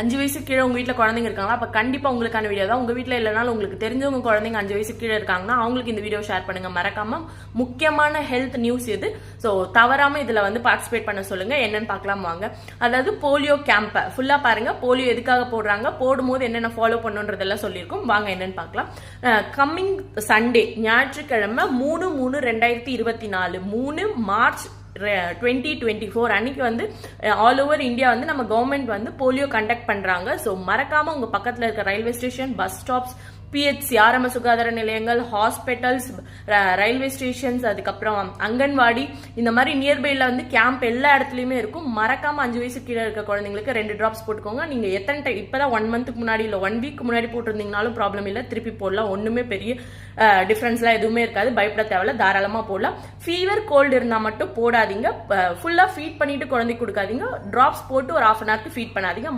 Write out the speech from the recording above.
5 வயசு கீழே உங்க வீட்டில் குழந்தைங்க இருக்காங்களா? அப்போ கண்டிப்பாக உங்களுக்கான வீடியோ தான். உங்கள் வீட்டில் இல்லைனாலும் உங்களுக்கு தெரிஞ்சவங்க குழந்தைங்க 5 வயசு கீழே இருக்காங்கன்னா அவங்களுக்கு இந்த வீடியோ ஷேர் பண்ணுங்க. மறக்காம முக்கியமான ஹெல்த் நியூஸ் இது. ஸோ தவறாம இதில் வந்து பார்ட்டிசிபேட் பண்ண சொல்லுங்க. என்னன்னு பார்க்கலாம் வாங்க. அதாவது போலியோ கேம்பை ஃபுல்லாக பாருங்க. போலியோ எதுக்காக போடுறாங்க, போடும்போது என்னென்ன ஃபாலோ பண்ணுன்றதெல்லாம் சொல்லியிருக்கோம். வாங்க என்னன்னு பார்க்கலாம். கம்மிங் சண்டே ஞாயிற்றுக்கிழமை 3/3/2024 3 மார்ச் 2024 அன்னைக்கு வந்து ஆல் ஓவர் இந்தியா வந்து நம்ம கவர்மெண்ட் வந்து போலியோ கண்டக்ட் பண்றாங்க. ஸோ மறக்காம உங்க பக்கத்துல இருக்க railway station, bus stops, PHC ஆரம்ப சுகாதார நிலையங்கள், ஹாஸ்பிட்டல்ஸ், ரயில்வே ஸ்டேஷன்ஸ், அதுக்கப்புறம் அங்கன்வாடி, இந்த மாதிரி நியர்பைல வந்து கேம்ப் எல்லா இடத்துலயுமே இருக்கும். மறக்காம 5 வயசு கீழே இருக்க குழந்தைங்களுக்கு 2 டிராப்ஸ் போட்டுக்கோங்க. நீங்க எத்தனை டைம் இப்பதான் 1 மந்த்துக்கு முன்னாடி இல்ல 1 வீக் முன்னாடி போட்டிருந்தீங்கனாலும் ப்ராப்ளம் இல்லை, திருப்பி போடலாம். ஒண்ணுமே பெரிய டிஃபரன்ஸ்லாம் எதுவுமே இருக்காது. பயப்பட தேவையில்ல, தாராளமா போடலாம். ஃபீவர் கோல்டு இருந்தா மட்டும் போடாதீங்க. ஃபுல்லா ஃபீட் பண்ணிட்டு குழந்தைக்கு கொடுக்காதீங்க. டிராப்ஸ் போட்டு ஒரு 1/2 அன் ஹவருக்கு ஃபீட் பண்ணாதீங்க.